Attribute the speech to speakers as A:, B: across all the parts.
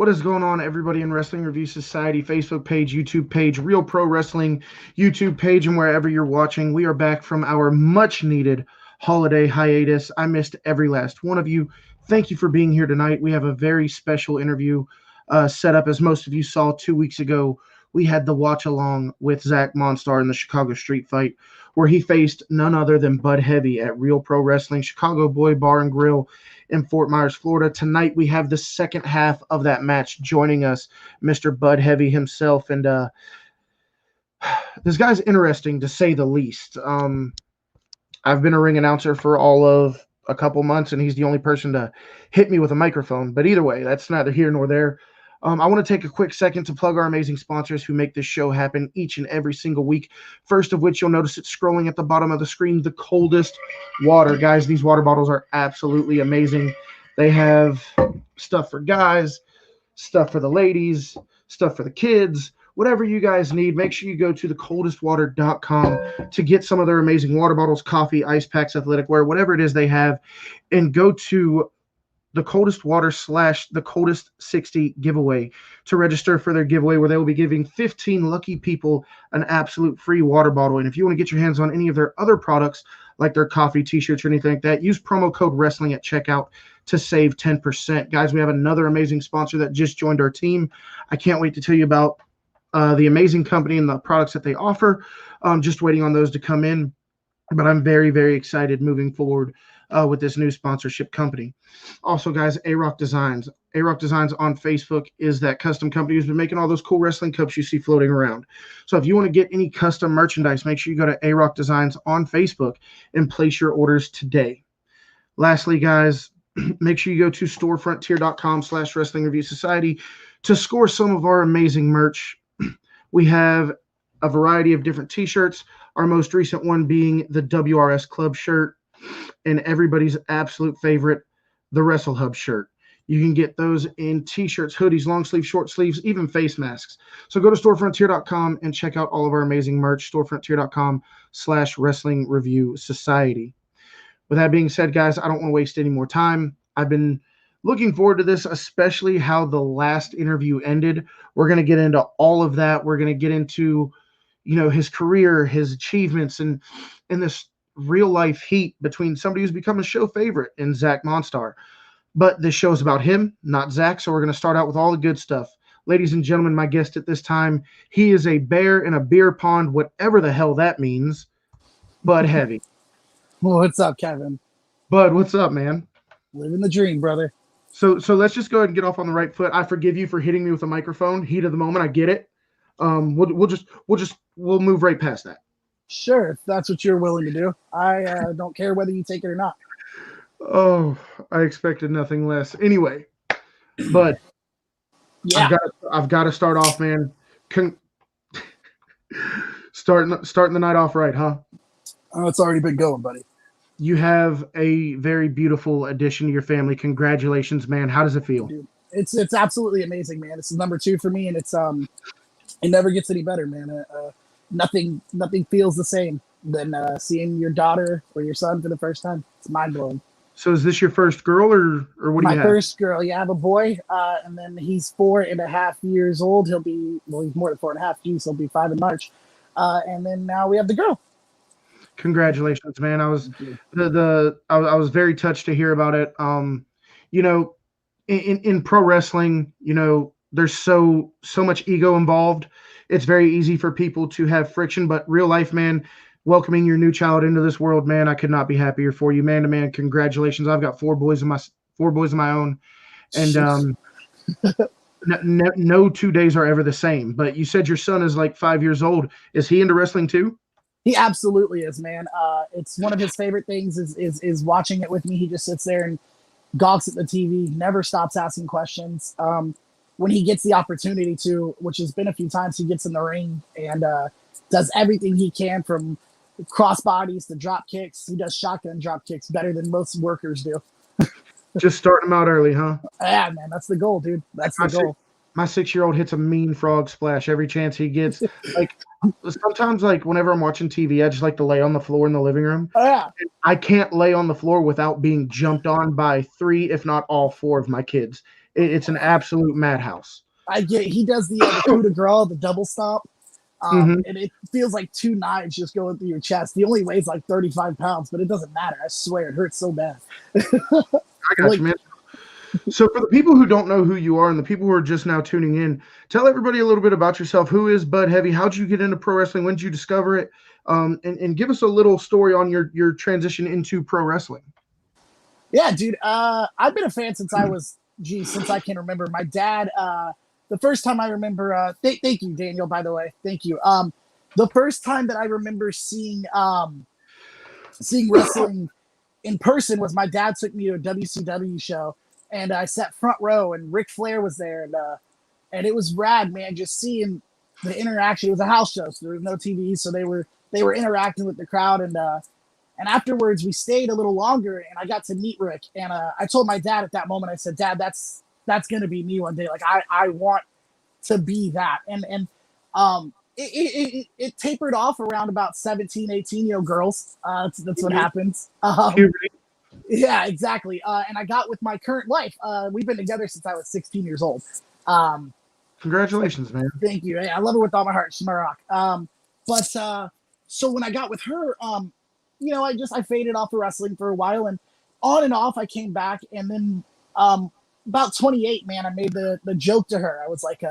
A: What is going on, everybody in Wrestling Review Society Facebook page, YouTube page, Real Pro Wrestling YouTube page, and wherever you're watching? We are back from our much-needed holiday hiatus. I missed every last one of you. Thank you for being here tonight. We have a very special interview set up. As most of you saw 2 weeks ago, we had the watch-along with Zach Monstar in the Chicago Street Fight, where he faced none other than Bud Heavy at Real Pro Wrestling, Chicago Boy Bar and Grill in Fort Myers, Florida. Tonight, we have the second half of that match joining us, Mr. Bud Heavy himself. And this guy's interesting, to say the least. I've been a ring announcer for all of a couple months, and he's the only person to hit me with a microphone. But either way, that's neither here nor there. I want to take a quick second to plug our amazing sponsors who make this show happen each and every single week. First of which, you'll notice it's scrolling at the bottom of the screen, the Coldest Water. Guys, these water bottles are absolutely amazing. They have stuff for guys, stuff for the ladies, stuff for the kids. Whatever you guys need, make sure you go to thecoldestwater.com to get some of their amazing water bottles, coffee, ice packs, athletic wear, whatever it is they have, and go to the Coldest Water / the Coldest 60 giveaway to register for their giveaway, where they will be giving 15 lucky people an absolute free water bottle. And if you want to get your hands on any of their other products, like their coffee, t-shirts, or anything like that, use promo code wrestling at checkout to save 10%. Guys, we have another amazing sponsor that just joined our team. I can't wait to tell you about the amazing company and the products that they offer. Just waiting on those to come in. But I'm very, very excited moving forward with this new sponsorship company. Also, guys, A-Rock Designs. A-Rock Designs on Facebook is that custom company who's been making all those cool wrestling cups you see floating around. So if you want to get any custom merchandise, make sure you go to A-Rock Designs on Facebook and place your orders today. Lastly, guys, make sure you go to storefrontier.com/Wrestling Review Society to score some of our amazing merch. We have a variety of different t-shirts, our most recent one being the WRS Club shirt, and everybody's absolute favorite, the Wrestle Hub shirt. You can get those in t-shirts, hoodies, long sleeves, short sleeves, even face masks. So go to storefrontier.com and check out all of our amazing merch, storefrontier.com/Wrestling Review Society. With that being said, guys, I don't want to waste any more time. I've been looking forward to this, especially how the last interview ended. We're going to get into all of that. We're going to get into, his career, his achievements, and this real life heat between somebody who's become a show favorite in Zach Monstar. But this show is about him, not Zach. So we're going to start out with all the good stuff. Ladies and gentlemen, my guest at this time, he is a bear in a beer pond, whatever the hell that means. Bud Heavy.
B: What's up, Kevin?
A: Bud, what's up, man?
B: Living the dream, brother.
A: So let's just go ahead and get off on the right foot. I forgive you for hitting me with a microphone. Heat of the moment, I get it. We'll move right past that.
B: Sure, if that's what you're willing to do. I don't care whether you take it or not.
A: Oh, I expected nothing less. Anyway, but
B: yeah,
A: I've got to start off, man. Starting the night off right, huh?
B: Oh, it's already been going, buddy.
A: You have a very beautiful addition to your family. Congratulations, man. How does it feel?
B: Dude, it's absolutely amazing, man. This is number 2 for me, and it's it never gets any better, man. Nothing feels the same than seeing your daughter or your son for the first time. It's mind blowing.
A: So is this your first girl or what do you have?
B: My first girl. Yeah, I have a boy, and then he's 4.5 years old. He's more than 4.5. He'll be 5 in March, and then now we have the girl.
A: Congratulations, man. I was very touched to hear about it. In pro wrestling, there's so much ego involved. It's very easy for people to have friction, but real life, man, welcoming your new child into this world, man, I could not be happier for you, man to man. Congratulations. I've got 4 boys of my own, and no 2 days are ever the same. But you said your son is like 5 years old. Is he into wrestling too?
B: He absolutely is, man. It's one of his favorite things is watching it with me. He just sits there and gawks at the TV, never stops asking questions. When he gets the opportunity to, which has been a few times, he gets in the ring and does everything he can, from cross bodies to drop kicks. He does shotgun drop kicks better than most workers do.
A: Just starting him out early, huh?
B: Yeah, man, that's the goal, dude. That's the goal.
A: My 6-year-old hits a mean frog splash every chance he gets. Like sometimes, like whenever I'm watching TV, I just like to lay on the floor in the living room.
B: Oh, yeah.
A: I can't lay on the floor without being jumped on by 3, if not all 4 of my kids. it's an absolute madhouse.
B: I get it. He does the coup de grace, the double stomp.
A: Mm-hmm.
B: And it feels like two knives just going through your chest. He only weighs like 35 pounds, but it doesn't matter. I swear, it hurts so bad.
A: I got
B: Like,
A: you, man. So, for the people who don't know who you are and the people who are just now tuning in, tell everybody a little bit about yourself. Who is Bud Heavy? How'd you get into pro wrestling? When did you discover it? And give us a little story on your transition into pro wrestling.
B: yeah, dude. I've been a fan since I was, since I can remember. My dad, the first time I remember, thank you, Daniel, by the way. Thank you. The first time that I remember seeing wrestling in person was my dad took me to a WCW show, and I sat front row, and Ric Flair was there, and it was rad, man. Just seeing the interaction. It was a house show, so there was no TV, so they were interacting with the crowd, and afterwards we stayed a little longer, and I got to meet Rick, and I told my dad at that moment, I said, Dad, that's gonna be me one day. Like I want to be that, and it tapered off around about 17, 18, girls. That's what happens.
A: Puberty.
B: Yeah, exactly. And I got with my current wife. We've been together since I was 16 years old. Um,
A: Congratulations, man.
B: Thank you. I love her with all my heart. She's my rock. But so when I got with her, I faded off of wrestling for a while, and on and off I came back, and then about 28, man, I made the joke to her. I was like,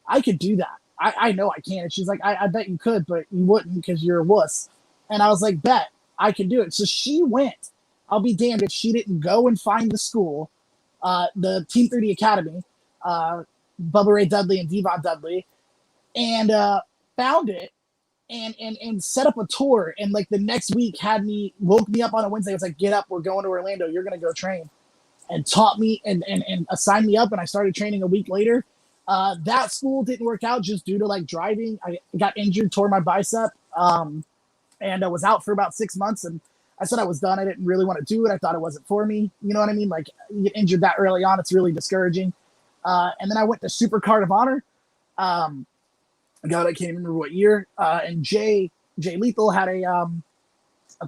B: I could do that. I know I can. And she's like, I bet you could, but you wouldn't because you're a wuss. And I was like, bet I can do it. So she went. I'll be damned if she didn't go and find the school, the Team 30 Academy, Bubba Ray Dudley and Devon Dudley, and found it and set up a tour. And like the next week woke me up on a Wednesday. It was like, get up, we're going to Orlando. You're going to go train. And taught me and assigned me up. And I started training a week later. That school didn't work out just due to like driving. I got injured, tore my bicep, and I was out for about 6 months. And I said I was done. I didn't really want to do it. I thought it wasn't for me. You know what I mean? Like, you get injured that early on, it's really discouraging. And then I went to Super Card of Honor. God, I can't remember what year. And Jay Lethal had a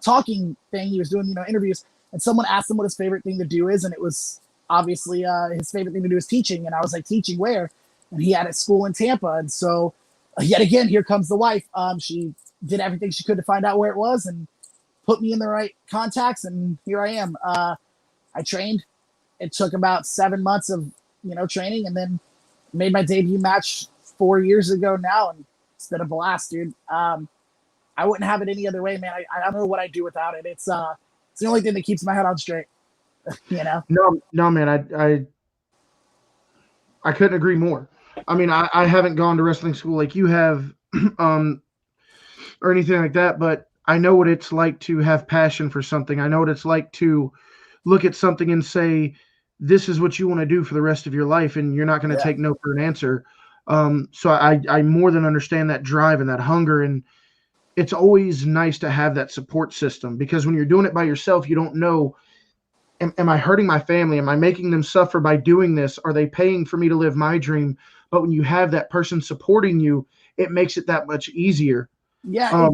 B: talking thing. He was doing, interviews, and someone asked him what his favorite thing to do is, and it was obviously his favorite thing to do is teaching. And I was like, teaching where? And he had a school in Tampa. And so, yet again, here comes the wife. She did everything she could to find out where it was and put me in the right contacts, and here I am. I trained. It took about 7 months of training, and then made my debut match 4 years ago now, and it's been a blast, dude. I wouldn't have it any other way, man. I don't know what I'd do without it. It's the only thing that keeps my head on straight.
A: No, man. I couldn't agree more. I mean, I haven't gone to wrestling school like you have, or anything like that, but I know what it's like to have passion for something. I know what it's like to look at something and say, this is what you want to do for the rest of your life, and you're not going to take no for an answer. So I more than understand that drive and that hunger, and it's always nice to have that support system, because when you're doing it by yourself, you don't know, am I hurting my family? Am I making them suffer by doing this? Are they paying for me to live my dream? But when you have that person supporting you, it makes it that much easier.
B: Yeah,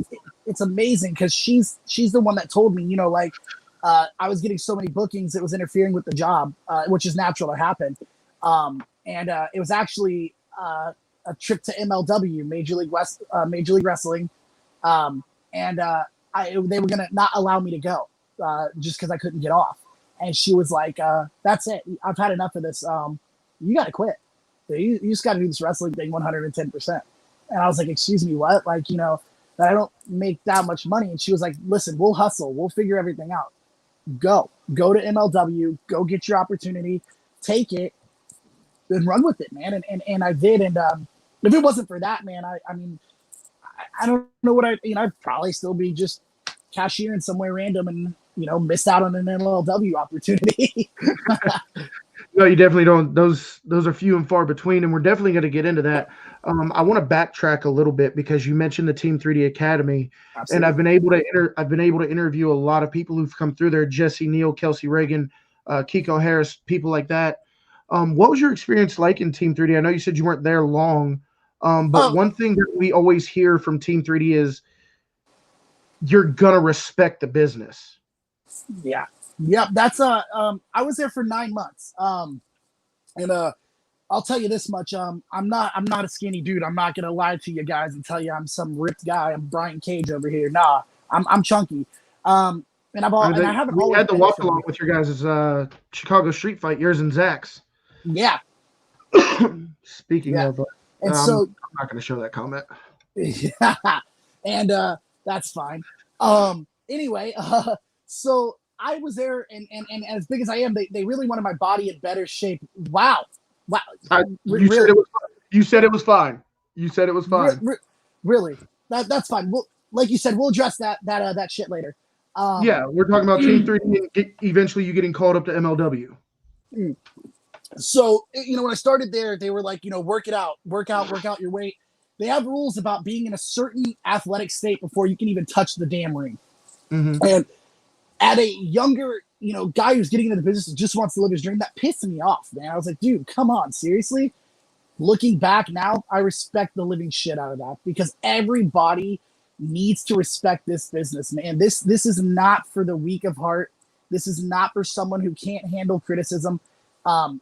B: it's amazing, because she's the one that told me, I was getting so many bookings, it was interfering with the job, which is natural to happen. And it was actually a trip to MLW, Major League Wrestling, and they were gonna not allow me to go just because I couldn't get off. And she was like, "That's it. I've had enough of this. You got to quit. You just got to do this wrestling thing 110%." And I was like, "Excuse me, what? Like, that I don't make that much money?" And she was like, "Listen, we'll hustle. We'll figure everything out. Go to MLW. Go get your opportunity. Take it, and run with it, man." And I did. And if it wasn't for that, man, I don't know what I'd probably still be just cashiering somewhere random and missed out on an MLW opportunity.
A: No, you definitely don't. Those are few and far between, and we're definitely going to get into that. I want to backtrack a little bit, because you mentioned the Team 3D Academy,
B: Absolutely.
A: and I've been able to interview a lot of people who've come through there: Jesse Neal, Kelsey Reagan, Kiko Harris, people like that. What was your experience like in Team 3D? I know you said you weren't there long, but one thing that we always hear from Team 3D is you're gonna respect the business.
B: Yeah. Yep. That's I was there for 9 months. And I'll tell you this much: I'm not a skinny dude. I'm not gonna lie to you guys and tell you I'm some ripped guy. I'm Brian Cage over here. Nah, I'm chunky. And I haven't
A: We
B: always
A: had the
B: been
A: watch
B: chubby.
A: along with your guys' Chicago street fight, yours and Zach's.
B: Yeah,
A: Speaking
B: yeah.
A: of,
B: And
A: I'm
B: so
A: not going to show that comment.
B: yeah, and that's fine. Anyway, so I was there, and as big as I am, they really wanted my body in better shape. Wow, wow,
A: You said
B: really,
A: it was. You said it was fine. You said it was fine.
B: really. That's fine. Well, like you said, we'll address that shit later.
A: Yeah, we're talking about Team 3D and eventually you getting called up to MLW.
B: So, when I started there, they were like, work it out, work out your weight. They have rules about being in a certain athletic state before you can even touch the damn ring.
A: Mm-hmm.
B: And at a younger, guy who's getting into the business and just wants to live his dream, that pissed me off, man. I was like, dude, come on, seriously? Looking back now, I respect the living shit out of that because everybody needs to respect this business, man. This is not for the weak of heart. This is not for someone who can't handle criticism. And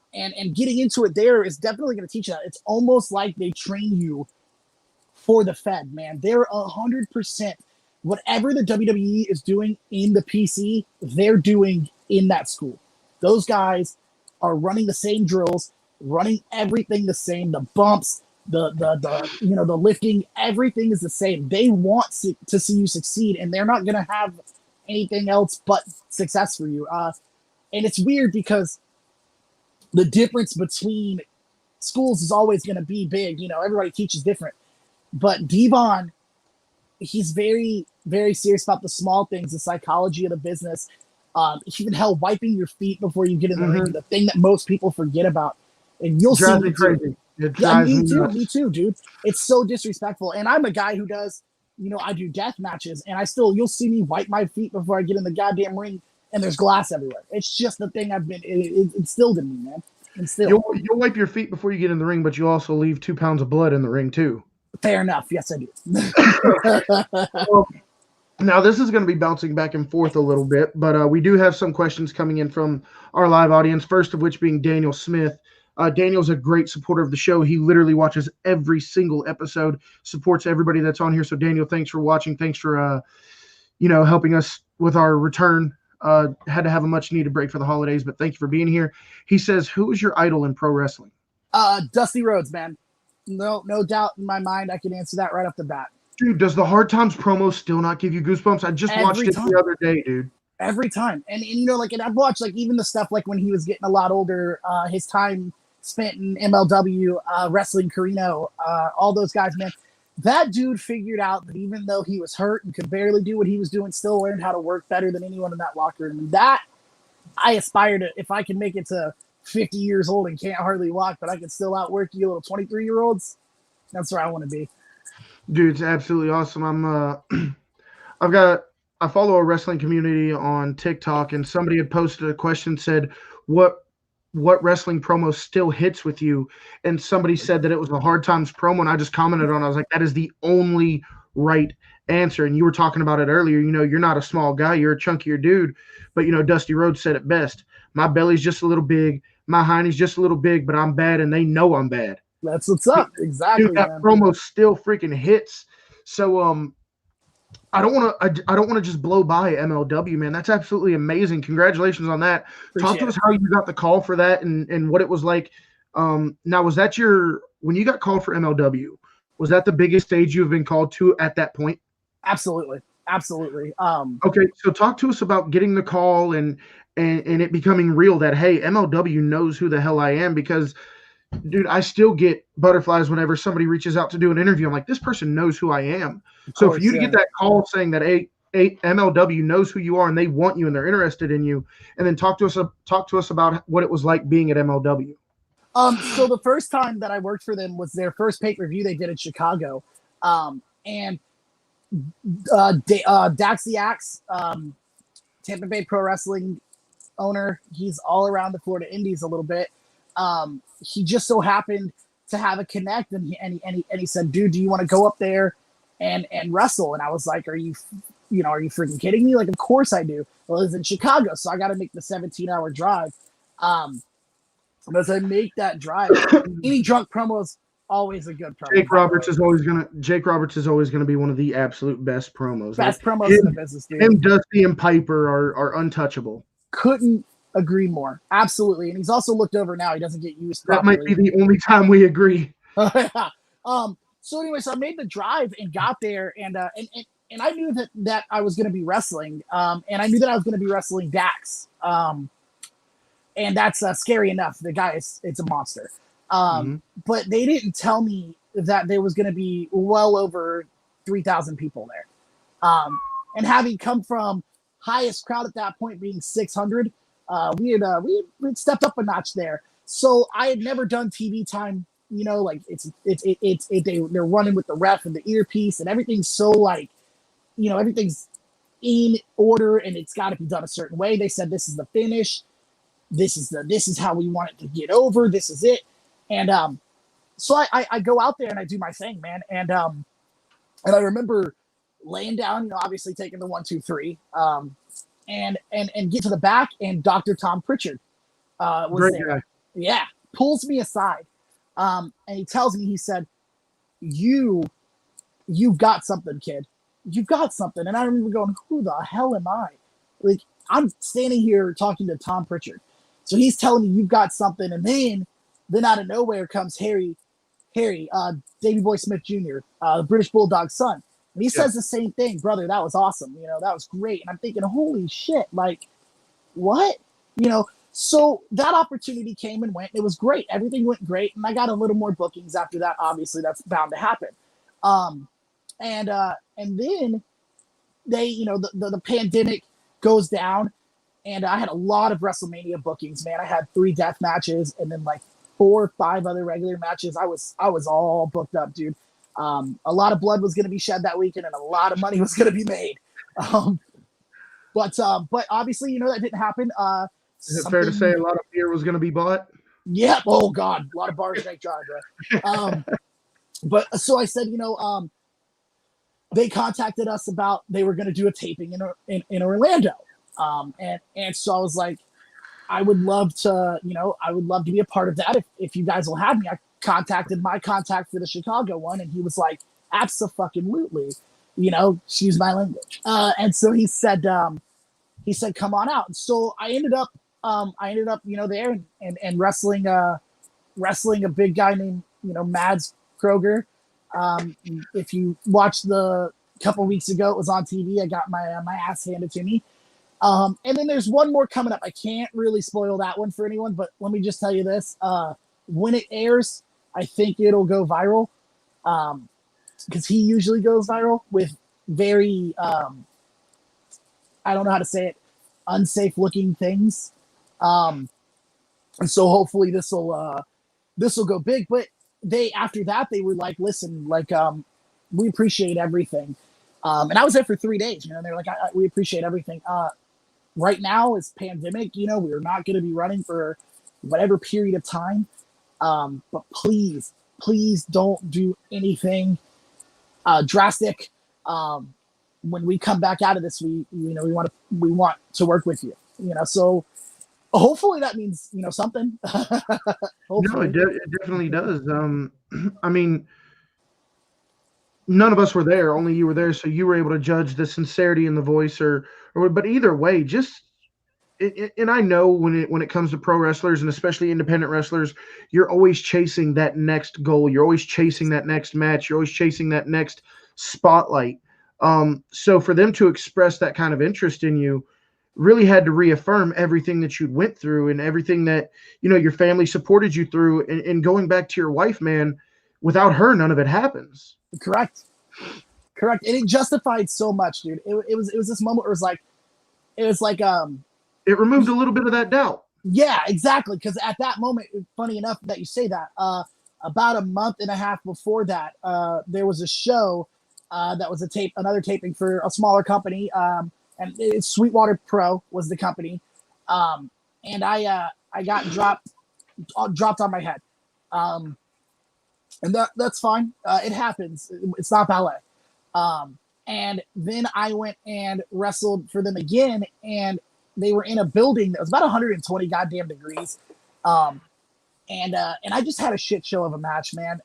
B: getting into it there is definitely going to teach you that. It's almost like they train you for the Fed, man. They're 100%. Whatever the WWE is doing in the PC, they're doing in that school. Those guys are running the same drills, running everything the same. The bumps, the lifting, everything is the same. They want to see you succeed, and they're not going to have anything else but success for you. And it's weird because the difference between schools is always going to be big. Everybody teaches different, but Devon, he's very, very serious about the small things, the psychology of the business. Even hell, wiping your feet before you get in the ring, the thing that most people forget about. And you'll see me
A: crazy.
B: Me too, dude. It's so disrespectful. And I'm a guy who does, I do death matches, and you'll see me wipe my feet before I get in the goddamn ring, and there's glass everywhere. It's just the thing it instilled in me, man.
A: You'll wipe your feet before you get in the ring, but you also leave 2 pounds of blood in the ring too.
B: Fair enough. Yes, I do.
A: Well, now this is going to be bouncing back and forth a little bit, but we do have some questions coming in from our live audience, first of which being Daniel Smith. Daniel's a great supporter of the show. He literally watches every single episode, supports everybody that's on here. So Daniel, thanks for watching. Thanks for, helping us with our return. Had to have a much needed break for the holidays, but thank you for being here. He says, who is your idol in pro wrestling?
B: Dusty Rhodes, man. No doubt in my mind. I can answer that right off the bat.
A: Dude, does the Hard Times promo still not give you goosebumps? I just watched it the other day, dude.
B: Every time. And and I've watched even the stuff when he was getting a lot older, his time spent in MLW, wrestling Carino, all those guys, man. That dude figured out that even though he was hurt and could barely do what he was doing, still learned how to work better than anyone in that locker room. And that I aspire to, if I can make it to 50 years old and can't hardly walk, but I can still outwork you little 23-year-olds. That's where I want to be.
A: Dude, it's absolutely awesome. I follow a wrestling community on TikTok, and somebody had posted a question, said, what wrestling promo still hits with you? And somebody said that it was the Hard Times promo, and I just commented on it. I was like, that is the only right answer. And you were talking about it earlier. You're not a small guy. You're a chunkier dude. But, Dusty Rhodes said it best. My belly's just a little big. My hiney's just a little big, but I'm bad, and they know I'm bad.
B: That's what's up. Exactly.
A: Dude, that promo still freaking hits. So, I don't want to just blow by MLW, man. That's absolutely amazing. Congratulations on that. Talk to us how you got the call for that and what it was like. Now, was that when you got called for MLW, was that the biggest stage you've been called to at that point?
B: Absolutely.
A: Okay, so talk to us about getting the call and it becoming real that, hey, MLW knows who the hell I am, because dude, I still get butterflies whenever somebody reaches out to do an interview. I'm like, this person knows who I am. So for you to get that call saying that MLW knows who you are and they want you and they're interested in you, and then talk to us about what it was like being at MLW.
B: So the first time that I worked for them was their first pay-per-view they did in Chicago. And Dax the Axe, Tampa Bay Pro Wrestling owner, he's all around the Florida Indies a little bit. He just so happened to have a connect, and he said, dude, do you want to go up there and wrestle? And I was like, are you freaking kidding me? Like, of course I do. Well, it's in Chicago, so I got to make the 17-hour drive. And as I make that drive, any drunk promo is always a good promo.
A: Jake Roberts is always gonna be one of the absolute best promos.
B: Best promos in the business, dude.
A: Him, Dusty, and Piper are untouchable.
B: Couldn't agree more. Absolutely. And he's also looked over now. He doesn't get used properly.
A: That might be the only time we agree.
B: So anyway, so I made the drive and got there, and I knew that I was going to be wrestling, and I knew that I was going to be wrestling Dax, and that's scary enough. The guy it's a monster, but they didn't tell me that there was going to be well over 3,000 people there, and having come from highest crowd at that point being 600, we had stepped up a notch there. So I had never done TV time. You know, like they're running with the ref and the earpiece and everything's so like, you know, everything's in order and it's got to be done a certain way. They said this is the finish, this is how we want it to get over. This is it, and so I go out there and I do my thing, man, and I remember laying down, you know, obviously taking the 1, 2, 3, and get to the back, and Dr. Tom Pritchard was
A: Great
B: there.
A: guy.
B: Yeah, pulls me aside. And he tells me, he said, you've got something, kid. You've got something. And I remember going, who the hell am I? Like, I'm standing here talking to Tom Pritchard. So he's telling me you've got something. And then out of nowhere comes Harry, Davey Boy Smith Jr., the British Bulldog's son. And he says the same thing, brother, that was awesome. You know, that was great. And I'm thinking, holy shit, like, what? You know, so that opportunity came and went. It was great. Everything went great. And I got a little more bookings after that. Obviously, that's bound to happen. And then they, you know, the pandemic goes down, and I had a lot of WrestleMania bookings, man. I had 3 death matches and then like 4 or 5 other regular matches. I was all booked up, dude. A lot of blood was going to be shed that weekend and a lot of money was going to be made. But obviously, you know, that didn't happen.
A: Is it fair to say a lot of beer was going to be bought?
B: Yeah. Oh God, a lot of bars make dry, bro. But so I said, you know, they contacted us about they were going to do a taping in Orlando, and so I was like, I would love to be a part of that if you guys will have me. I contacted my contact for the Chicago one, and he was like, abso-fucking-lutely, you know, excuse my language. And so he said, come on out. And so I ended up, you know, there and wrestling a big guy named, you know, Mads Kroger. If you watched the couple weeks ago, it was on TV. I got my ass handed to me. And then there's one more coming up. I can't really spoil that one for anyone, but let me just tell you this. When it airs, I think it'll go viral. Because he usually goes viral with very, I don't know how to say it, unsafe looking things. And so hopefully this will go big. But after that, they were like, listen, like, we appreciate everything. And I was there for 3 days, you know, they're like, we appreciate everything. Right now is pandemic, you know, we're not going to be running for whatever period of time. But please don't do anything drastic. When we come back out of this, we want to work with you, you know, so hopefully that means, you know, something.
A: No, it definitely does. I mean, none of us were there, only you were there, so you were able to judge the sincerity in the voice but either way, just and I know when it comes to pro wrestlers and especially independent wrestlers, you're always chasing that next goal. You're always chasing that next match. You're always chasing that next spotlight. So for them to express that kind of interest in you really had to reaffirm everything that you'd went through and everything that, you know, your family supported you through. And going back to your wife, man, without her, none of it happens.
B: Correct. And it justified so much, dude. It was this moment where it was like
A: it removed a little bit of that doubt.
B: Yeah, exactly. Because at that moment, funny enough that you say that, about a month and a half before that, there was a show that was another taping for a smaller company, and it's Sweetwater Pro was the company, and I got dropped on my head, and that's fine. It happens. It's not ballet. And then I went and wrestled for them again, and they were in a building that was about 120 goddamn degrees. and I just had a shit show of a match, man.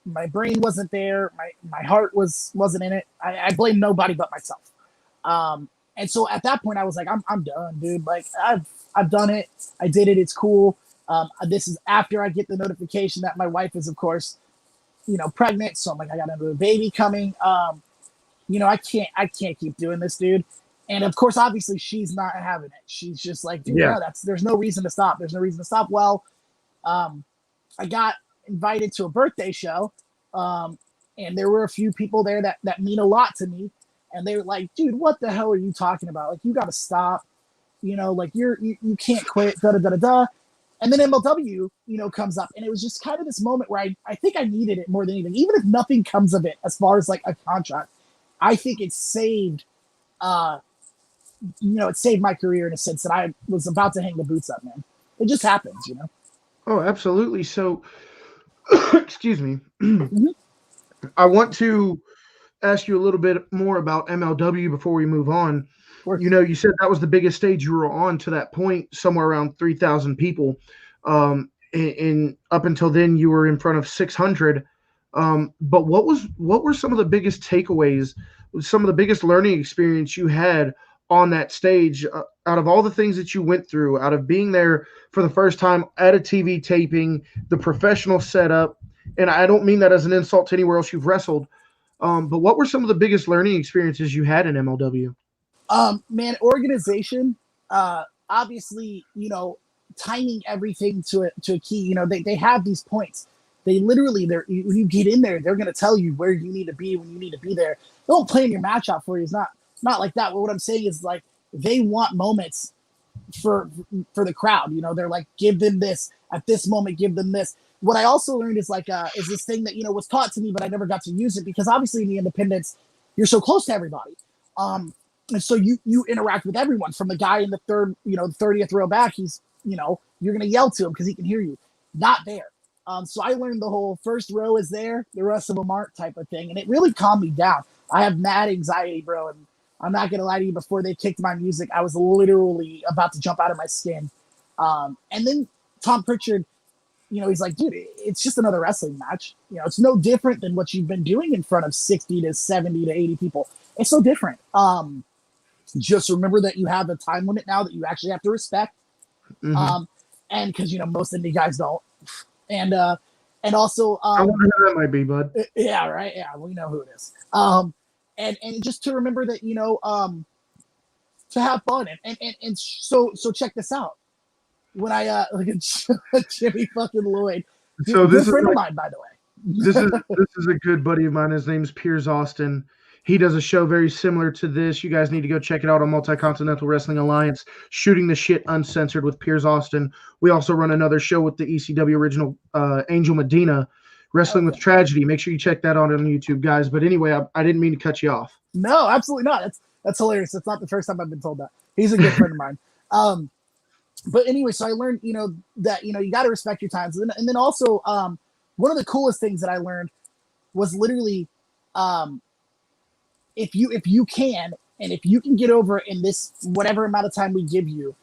B: My brain wasn't there. My heart wasn't in it. I blame nobody but myself. And so at that point, I was like, I'm done, dude. Like I've done it. I did it. It's cool. This is after I get the notification that my wife is, of course, pregnant. So I'm like, I got another baby coming. I can't keep doing this, dude. And of course, obviously, she's not having it. She's just like, dude,
A: Yeah.
B: no, there's no reason to stop. There's no reason to stop. Well, I got invited to a birthday show, and there were a few people there that mean a lot to me. And they were like, dude, what the hell are you talking about? Like, you got to stop. Like you can't quit. Da da da da da. And then MLW, comes up, and it was just kind of this moment where I think I needed it more than anything. Even if nothing comes of it, as far as like a contract, I think it saved. It saved my career in a sense that I was about to hang the boots up, man. It just happens.
A: Oh, absolutely. So, excuse me.
B: Mhm.
A: I want to ask you a little bit more about MLW before we move on. You said that was the biggest stage you were on to that point, somewhere around 3,000 people. And up until then, you were in front of 600. But what were some of the biggest takeaways, some of the biggest learning experience you had on that stage, out of all the things that you went through, out of being there for the first time at a TV taping, the professional setup? And I don't mean that as an insult to anywhere else you've wrestled. But what were some of the biggest learning experiences you had in MLW?
B: Man, organization, obviously, timing everything to a key. They have these points. They literally, when you get in there, they're going to tell you where you need to be when you need to be there. They don't plan your match out for you. It's not like that. But what I'm saying is, like, they want moments for the crowd. They're like, give them this at this moment, give them this. What I also learned is is this thing that was taught to me, but I never got to use it because obviously in the independents, you're so close to everybody. And so you interact with everyone, from the guy in the third, the 30th row back. He's, you're gonna yell to him because he can hear you. Not there. So I learned the whole first row is there, the rest of them aren't type of thing, and it really calmed me down. I have mad anxiety, bro, and I'm not gonna lie to you. Before they kicked my music, I was literally about to jump out of my skin. And then Tom Pritchard, he's like, dude, it's just another wrestling match. It's no different than what you've been doing in front of 60 to 70 to 80 people. It's so different. Just remember that you have a time limit now that you actually have to respect.
A: Mm-hmm.
B: And because, most indie guys don't. And also,
A: I wonder who that might be, bud.
B: Yeah, right. Yeah, we know who it is. And just to remember that, to have fun. And so check this out. When I look at Jimmy fucking Lloyd,
A: so this
B: good friend
A: is
B: of mine, by the way.
A: this is a good buddy of mine. His name's Piers Austin. He does a show very similar to this. You guys need to go check it out on Multi-Continental Wrestling Alliance, Shooting the Shit Uncensored with Piers Austin. We also run another show with the ECW original Angel Medina, Wrestling with Tragedy. Make sure you check that out on YouTube, guys. But anyway, I didn't mean to cut you off.
B: No, absolutely not. That's hilarious. That's not the first time I've been told that. He's a good friend of mine. But anyway, so I learned, that, you got to respect your times. And then also, one of the coolest things that I learned was literally, if you can, and if you can get over in this, whatever amount of time we give you,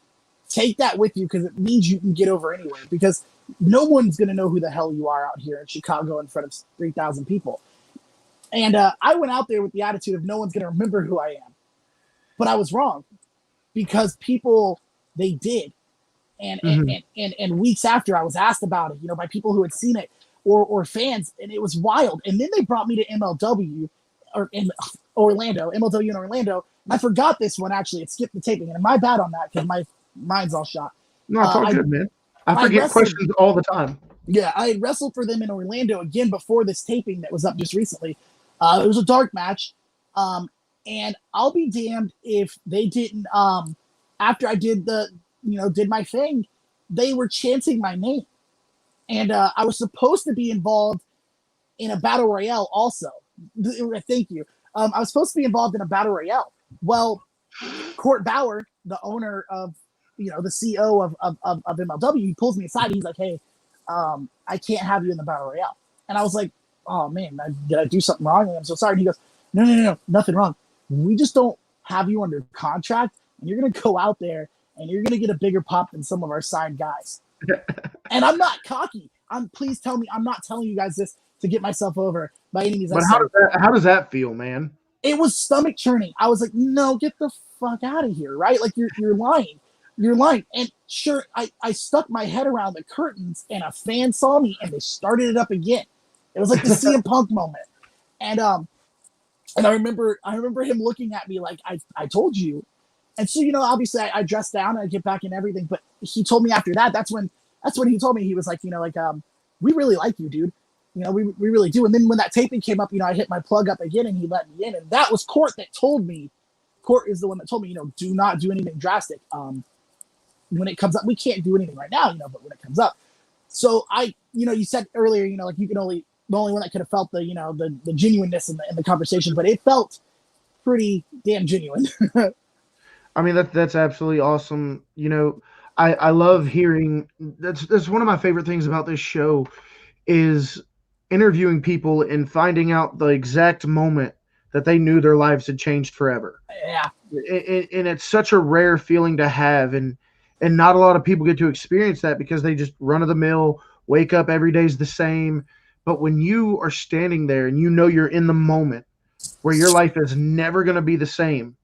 B: take that with you, because it means you can get over anywhere, because no one's going to know who the hell you are out here in Chicago in front of 3,000 people. And I went out there with the attitude of no one's going to remember who I am. But I was wrong, because people, they did. And weeks after, I was asked about it, by people who had seen it, or fans, and it was wild. And then they brought me to MLW, or in Orlando, MLW in Orlando. I forgot this one, actually. It skipped the taping, and my bad on that, because my mind's all shot.
A: No, it's all good, man. I forget questions all the time.
B: Yeah, I had wrestled for them in Orlando again before this taping that was up just recently. It was a dark match. And I'll be damned if they didn't, after I did did my thing, they were chanting my name. And I was supposed to be involved in a battle royale also. Thank you. I was supposed to be involved in a battle royale. Well, Court Bauer, the owner of, the CEO of MLW, he pulls me aside. He's like, hey, I can't have you in the battle royale. And I was like, oh man, did I do something wrong? And I'm so sorry. And he goes, no, nothing wrong. We just don't have you under contract, and you're going to go out there and you're going to get a bigger pop than some of our signed guys. And I'm not cocky. Please tell me I'm not telling you guys this to get myself over by any means
A: But
B: necessary.
A: how does that feel, man?
B: It was stomach churning. I was like, no, get the fuck out of here, right? Like you're lying. You're lying. And sure, I stuck my head around the curtains and a fan saw me and they started it up again. It was like the CM Punk moment. And I remember him looking at me like I told you. And so, obviously I dressed down and I get back in everything. But he told me after that, that's when he told me, he was like, we really like you, dude. We really do. And then when that taping came up, I hit my plug up again and he let me in. And that was Court that told me. Court is the one that told me, do not do anything drastic. When it comes up, we can't do anything right now, but when it comes up. So you said earlier, like you can only, the only one that could have felt the genuineness in the conversation, but it felt pretty damn genuine.
A: I mean, that's absolutely awesome. I love hearing, that's one of my favorite things about this show is interviewing people and finding out the exact moment that they knew their lives had changed forever.
B: Yeah.
A: And it's such a rare feeling to have, and not a lot of people get to experience that because they just run of the mill, wake up, every day's the same. But when you are standing there and you're in the moment where your life is never going to be the same,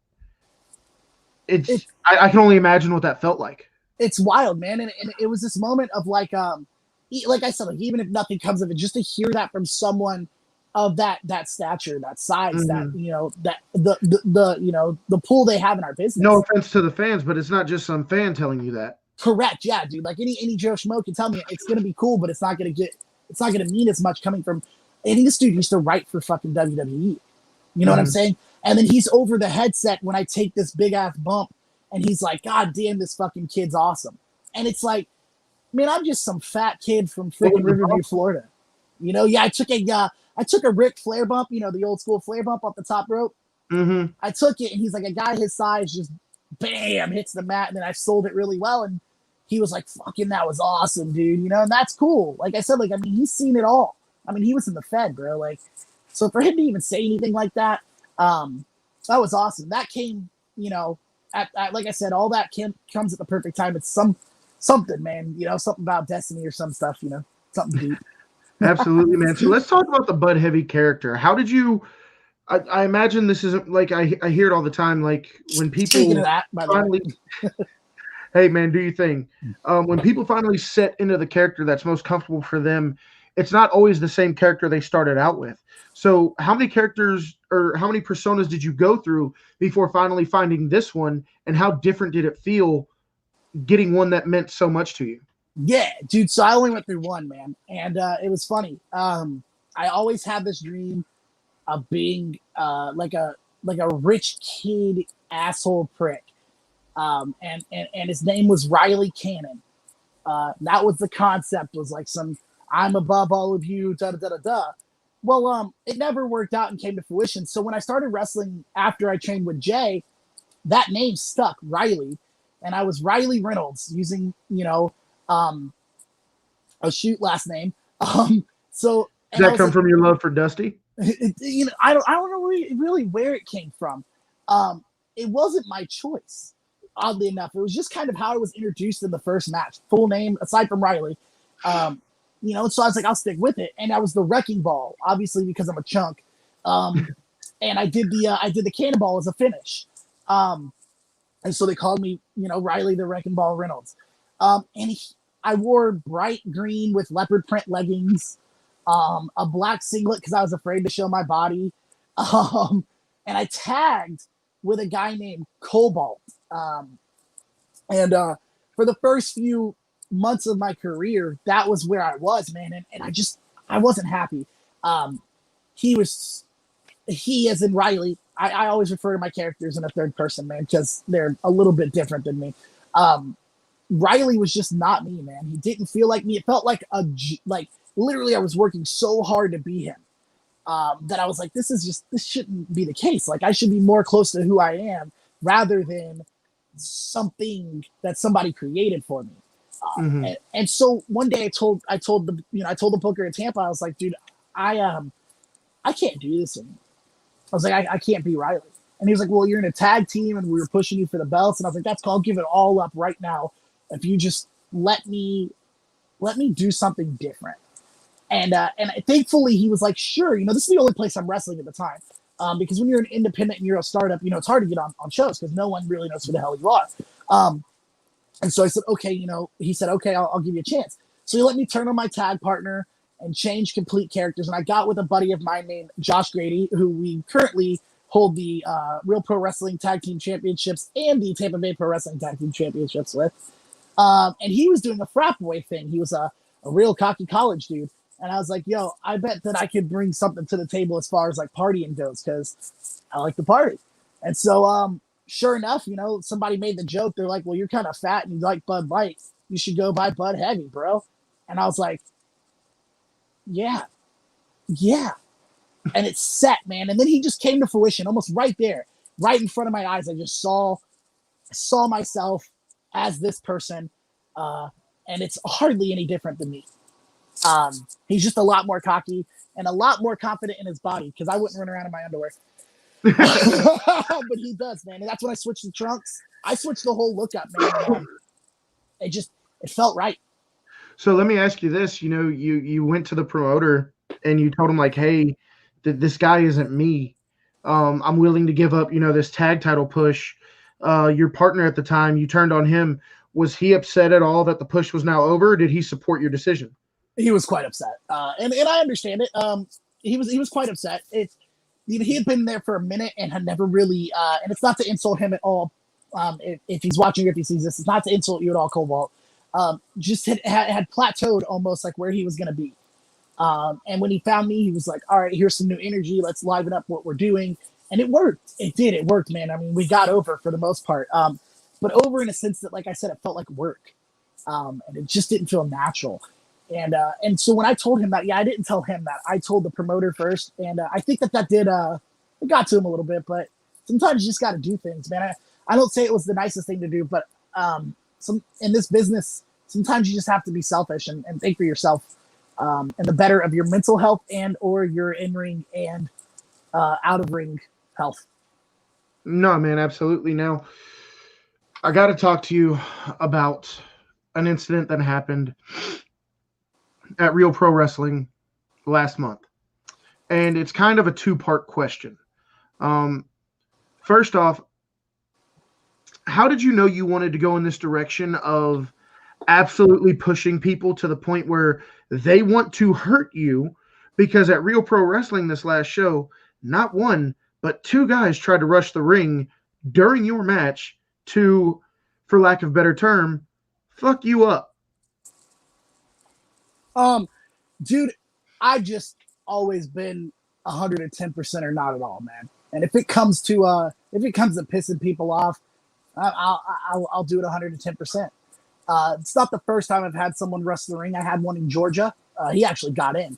A: I can only imagine what that felt like.
B: It's wild, man. And it was this moment of like I said, like, even if nothing comes of it, just to hear that from someone of that stature, that size,
A: Mm-hmm.
B: that the pull they have in our business.
A: No offense to the fans, but it's not just some fan telling you that.
B: Correct. Yeah, dude. Like any Joe Schmo can tell me it's gonna be cool, but it's not gonna mean as much coming from. I think this dude used to write for fucking WWE. You know what I'm saying? And then he's over the headset when I take this big ass bump, and he's like, "God damn, this fucking kid's awesome." And it's like, man, I'm just some fat kid from freaking Riverview, Florida. Yeah, I took a Ric Flair bump, the old school Flair bump off the top rope.
A: Mm-hmm.
B: I took it, and he's like, a guy his size just bam hits the mat, and then I sold it really well, and he was like, "Fucking, that was awesome, dude." And that's cool. Like I said, like, I mean, he's seen it all. I mean, he was in the Fed, bro. Like, so for him to even say anything like that, that was awesome. That came, at like I said, all that comes at the perfect time. It's something, man. Something about destiny or some stuff. Something deep.
A: Absolutely, man. So let's talk about the Bud Heavy character. How did you? I imagine this isn't like I hear it all the time. Like when people
B: Speaking of that,
A: finally, hey man, do your thing. When people finally set into the character that's most comfortable for them, it's not always the same character they started out with. So how many characters or how many personas did you go through before finally finding this one? And how different did it feel getting one that meant so much to you?
B: Yeah, dude. So I only went through one, man. And it was funny. I always had this dream of being like a rich kid asshole prick. And his name was Riley Cannon. That was the concept, was like some I'm above all of you, da da da da da. Well, it never worked out and came to fruition. So when I started wrestling after I trained with Jay, that name stuck, Riley, and I was Riley Reynolds using a shoot last name. So
A: Does that come from your love for Dusty?
B: I don't know really where it came from. It wasn't my choice, oddly enough. It was just kind of how I was introduced in the first match. Full name, aside from Riley. So I was like, I'll stick with it. And I was the Wrecking Ball, obviously, because I'm a chunk. And I did the Cannonball as a finish. And so they called me, Riley the Wrecking Ball Reynolds. I wore bright green with leopard print leggings, a black singlet because I was afraid to show my body. And I tagged with a guy named Cobalt. And for the first few months of my career, that was where I was, man. And I wasn't happy. He as in Riley, I always refer to my characters in a third person, man, because they're a little bit different than me. Riley was just not me, man. He didn't feel like me. It felt like literally I was working so hard to be him, that I was like, this shouldn't be the case. Like, I should be more close to who I am rather than something that somebody created for me. And so one day I told the booker in Tampa, I was like, dude, I can't do this anymore. I was like, I can't be Riley. And he was like, well, you're in a tag team and we were pushing you for the belts. And I was like, that's cool. I'll give it all up right now if you just let me let me do something different. And thankfully he was like, sure, this is the only place I'm wrestling at the time. Because when you're an independent and you're a startup, it's hard to get on shows because no one really knows who the hell you are. And so I said, okay, he said, okay, I'll give you a chance. So he let me turn on my tag partner and change complete characters. And I got with a buddy of mine named Josh Grady, who we currently hold the Real Pro Wrestling Tag Team Championships and the Tampa Bay Pro Wrestling Tag Team Championships with. And he was doing a frat boy thing. He was a real cocky college dude. And I was like, yo, I bet that I could bring something to the table as far as like partying goes, because I like to party. And so, sure enough, somebody made the joke. They're like, well, you're kind of fat and you like Bud Light. You should go buy Bud Heavy, bro. And I was like, yeah. And it's set, man. And then he just came to fruition almost right there, right in front of my eyes. I just saw myself as this person. And it's hardly any different than me. He's just a lot more cocky and a lot more confident in his body, because I wouldn't run around in my underwear. But he does, man. And that's when I switched the trunks. I switched the whole look up, man. It felt right.
A: So let me ask you this. You went to the promoter and you told him like, hey, this guy isn't me. I'm willing to give up, this tag title push. Your partner at the time, you turned on him. Was he upset at all that the push was now over? Or did he support your decision?
B: He was quite upset, and I understand it. He was quite upset. He had been there for a minute and had never really. And it's not to insult him at all. If he's watching, or if he sees this, it's not to insult you at all, Cobalt. Just had plateaued almost like where he was going to be. And when he found me, he was like, "All right, here's some new energy. Let's liven up what we're doing." And it worked. It did. It worked, man. I mean, we got over for the most part, but over in a sense that, like I said, it felt like work, and it just didn't feel natural. And so when I told him that, I didn't tell him that. I told the promoter first, and I think that did it got to him a little bit. But sometimes you just got to do things, man. I don't say it was the nicest thing to do, but in this business, sometimes you just have to be selfish and think for yourself, and the better of your mental health and or your in-ring and out-of-ring health.
A: No, man, absolutely. Now, I got to talk to you about an incident that happened at Real Pro Wrestling last month. And it's kind of a two-part question. First off, how did you know you wanted to go in this direction of absolutely pushing people to the point where they want to hurt you? Because at Real Pro Wrestling this last show, not one, but two guys tried to rush the ring during your match to, for lack of a better term, fuck you up.
B: Dude, I've just always been 110% or not at all, man. And if it comes to pissing people off, I'll do it 110%. It's not the first time I've had someone rush the ring. I had one in Georgia. He actually got in.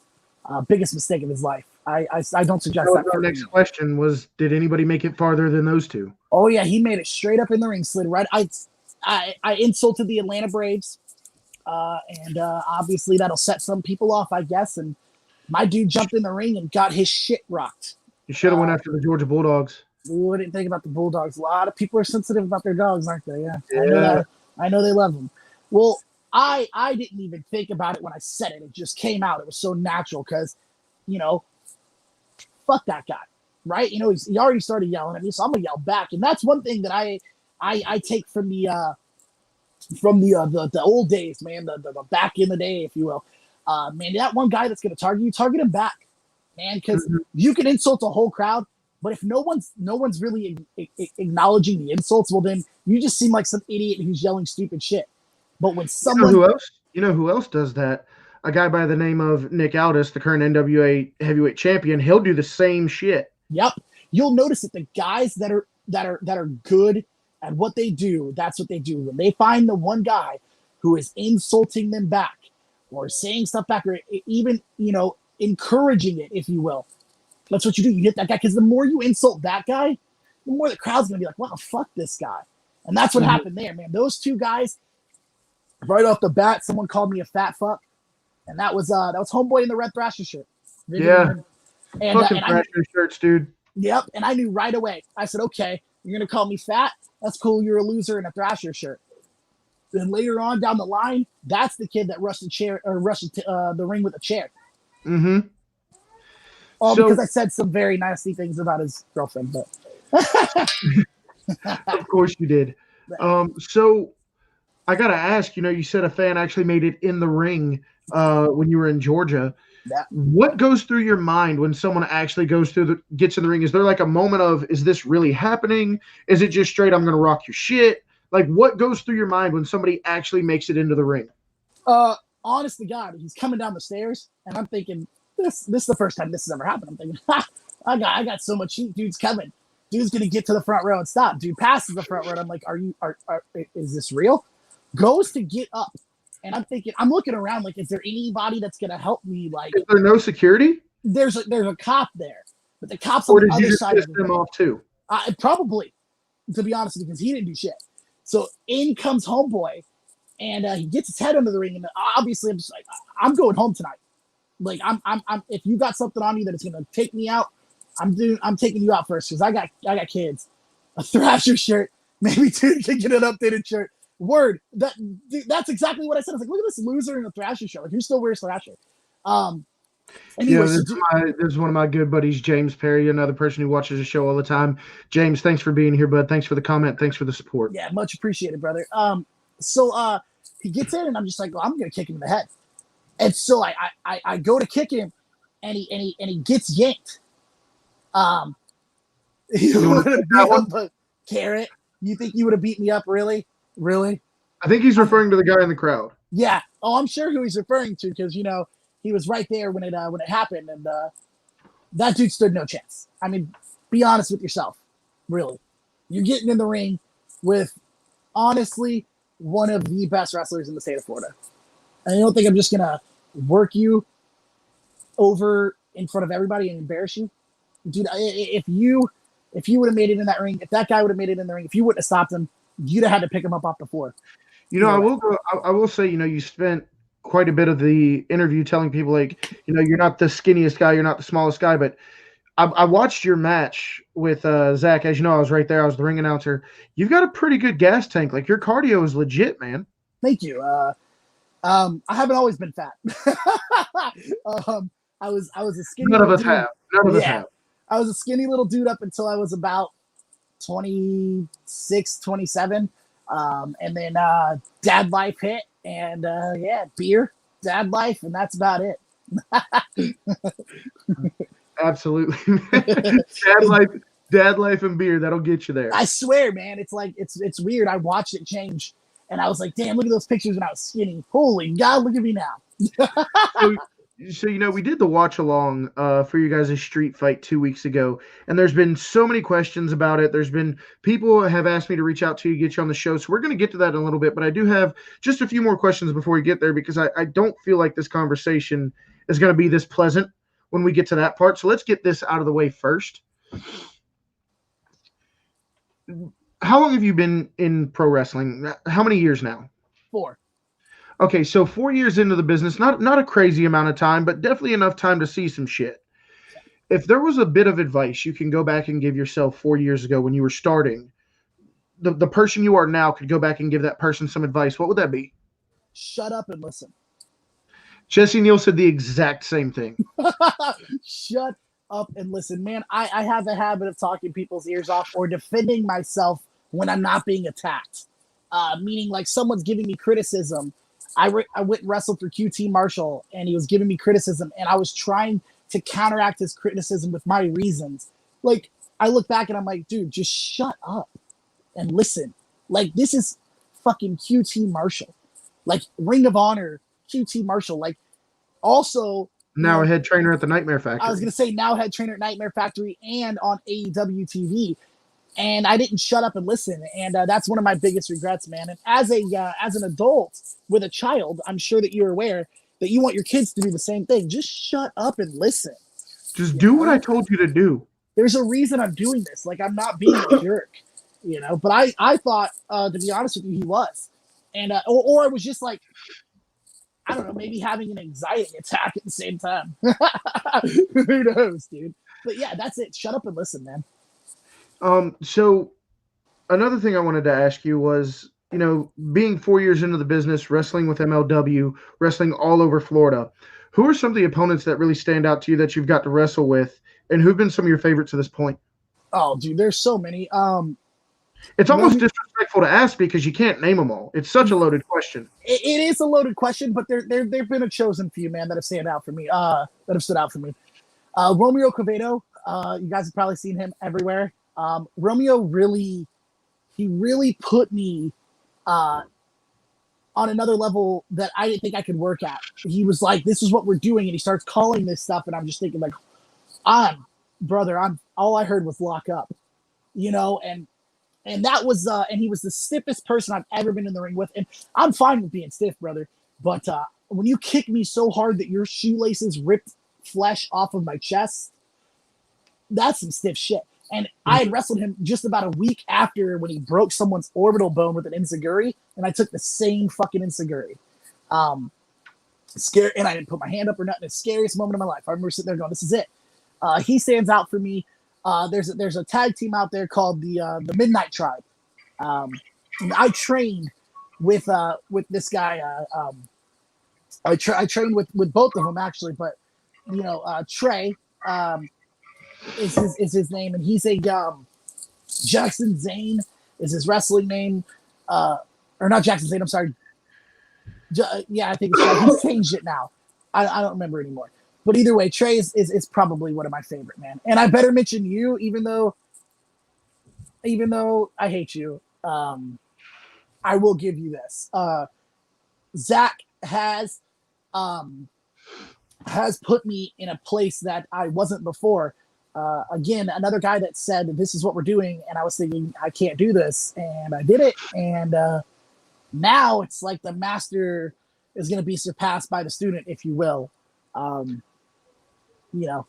B: Biggest mistake of his life. I don't suggest that.
A: Our next question was, did anybody make it farther than those two?
B: Oh yeah, he made it straight up in the ring, slid right. I insulted the Atlanta Braves. And obviously that'll set some people off, I guess. And my dude jumped in the ring and got his shit rocked.
A: You should have went after the Georgia Bulldogs.
B: We didn't think about the Bulldogs. A lot of people are sensitive about their dogs, aren't they? Yeah. I know they love them. Well, I didn't even think about it when I said it. It just came out. It was so natural because, fuck that guy, right? He already started yelling at me, so I'm gonna yell back. And that's one thing that I take from the old days, man, the back in the day, if you will. Man, that one guy that's going to target you, target him back, man, because you can insult a whole crowd, but if no one's really acknowledging the insults, well, then you just seem like some idiot who's yelling stupid shit. But when someone,
A: you know who else does that? A guy by the name of Nick Aldis, the current NWA heavyweight champion, he'll do the same shit.
B: Yep, you'll notice that the guys that are good at what they do, that's what they do. When they find the one guy who is insulting them back or saying stuff back or even, encouraging it, if you will, that's what you do. You hit that guy, because the more you insult that guy, the more the crowd's going to be like, wow, fuck this guy. And that's what happened there, man. Those two guys, right off the bat, someone called me a fat fuck. And that was homeboy in the red Thrasher shirt.
A: Yeah. Fucking Thrasher shirts, dude.
B: Yep. And I knew right away. I said, okay, you're going to call me fat? That's cool. You're a loser in a Thrasher shirt. Then later on down the line, that's the kid that rushed the ring with a chair.
A: Mm-hmm.
B: All because I said some very nasty things about his girlfriend, but
A: of course you did. So I gotta ask, you said a fan actually made it in the ring when you were in Georgia.
B: Yeah.
A: What goes through your mind when someone actually gets in the ring? Is there like a moment of, is this really happening? Is it just straight, I'm gonna rock your shit? Like, what goes through your mind when somebody actually makes it into the ring?
B: Honest to God, he's coming down the stairs, and I'm thinking, this is the first time this has ever happened. I'm thinking, I got so much heat. Dude's coming. Dude's gonna get to the front row and stop. Dude passes the front row. And I'm like, is this real? Goes to get up, and I'm thinking, I'm looking around like, is there anybody that's gonna help me? Like,
A: is there no security?
B: There's a cop there, but the cop's on the other side of the ring.
A: Off too?
B: Probably, to be honest, because he didn't do shit. So in comes homeboy, and he gets his head under the ring, and obviously I'm just like, I'm going home tonight. Like, I'm if you got something on you that is gonna take me out, I'm taking you out first, because I got kids. A Thrasher shirt, maybe dude can get an updated shirt. Word, that's exactly what I said. I was like, look at this loser in a Thrasher shirt. Like, who still wears Thrasher? Anyway,
A: this is one of my good buddies, James Perry, another person who watches the show all the time. James, thanks for being here, bud. Thanks for the comment. Thanks for the support.
B: Yeah, much appreciated, brother. So he gets in, and I'm just like, well, I'm gonna kick him in the head. And so I go to kick him, and he gets yanked. He would have beat up a carrot. You think you would have beat me up, really? Really?
A: I think he's referring to the guy in the crowd.
B: Yeah. Oh, I'm sure who he's referring to, because he was right there when it happened, and that dude stood no chance. I mean, be honest with yourself. Really, you're getting in the ring with, honestly, one of the best wrestlers in the state of Florida. And I don't think I'm just gonna work you over in front of everybody and embarrass you, dude. If you would have made it in that ring, if that guy would have made it in the ring, if you wouldn't have stopped him, you'd have had to pick him up off the floor.
A: I will say, you spent quite a bit of the interview telling people, like, you're not the skinniest guy, you're not the smallest guy, but I watched your match with Zach. As you know, I was right there. I was the ring announcer. You've got a pretty good gas tank. Like, your cardio is legit, man.
B: Thank you. I haven't always been fat. I was a skinny.
A: None of us have.
B: I was a skinny little dude up until I was about 26, 27. And then dad life hit, and beer, dad life, and that's about it.
A: Absolutely. dad life and beer, that'll get you there.
B: I swear, man, it's like it's weird. I watched it change, and I was like, damn, look at those pictures when I was skinny. Holy God, look at me now.
A: So we did the watch along for you guys' street fight 2 weeks ago, and there's been so many questions about it. There's been people have asked me to reach out to you, get you on the show. So we're going to get to that in a little bit, but I do have just a few more questions before we get there, because I don't feel like this conversation is going to be this pleasant when we get to that part. So let's get this out of the way first. How long have you been in pro wrestling? How many years now?
B: 4.
A: Okay, so 4 years into the business, not a crazy amount of time, but definitely enough time to see some shit. If there was a bit of advice you can go back and give yourself 4 years ago when you were starting, the person you are now could go back and give that person some advice, what would that be?
B: Shut up and listen.
A: Jesse Neal said the exact same thing.
B: Shut up and listen. Man, I have a habit of talking people's ears off or defending myself when I'm not being attacked. Meaning, like, someone's giving me criticism. I went and wrestled for QT Marshall, and he was giving me criticism, and I was trying to counteract his criticism with my reasons. Like, I look back and I'm like, dude, just shut up and listen. Like, this is fucking QT Marshall. Like, Ring of Honor, QT Marshall. Like, also...
A: Now a head trainer at the Nightmare Factory.
B: I was going to say now head trainer at Nightmare Factory and on AEW TV. And I didn't shut up and listen. And that's one of my biggest regrets, man. And as an adult with a child, I'm sure that you're aware that you want your kids to do the same thing. Just shut up and listen.
A: Just do what I told you to do.
B: There's a reason I'm doing this. Like, I'm not being a jerk, But I thought, to be honest with you, he was. And or it was just like, I don't know, maybe having an anxiety attack at the same time. Who knows, dude? But yeah, that's it. Shut up and listen, man.
A: So another thing I wanted to ask you was, being 4 years into the business, wrestling with MLW, wrestling all over Florida, who are some of the opponents that really stand out to you that you've got to wrestle with, and who've been some of your favorites to this point?
B: Oh, dude, there's so many.
A: It's almost
B: Romy,
A: disrespectful to ask because you can't name them all. It's such a loaded question.
B: it is a loaded question, but there've been a chosen few, man, that have stood out for me. Romeo Quevedo, you guys have probably seen him everywhere. Romeo really put me on another level that I didn't think I could work at. He was like, "This is what we're doing," and he starts calling this stuff, and I'm just thinking like, I'm all I heard was lock up, and that was and he was the stiffest person I've ever been in the ring with, and I'm fine with being stiff, brother, but when you kick me so hard that your shoelaces ripped flesh off of my chest, that's some stiff shit. And I had wrestled him just about a week after when he broke someone's orbital bone with an enziguri, and I took the same fucking enziguri. Scary, and I didn't put my hand up or nothing. The scariest moment of my life. I remember sitting there going, "This is it." He stands out for me. There's a tag team out there called the Midnight Tribe. I trained with this guy. I trained with both of them actually, but Trey is his name, and he's a Jackson Zane is his wrestling name, or not Jackson Zane. I'm sorry. Yeah, I think it's right. He's changed it now. I don't remember anymore. But either way, Trey is probably one of my favorite, man. And I better mention you, even though I hate you. I will give you this. Zach has put me in a place that I wasn't before. Again, another guy that said, "This is what we're doing," and I was thinking, I can't do this, and I did it, and now it's like the master is going to be surpassed by the student, if you will.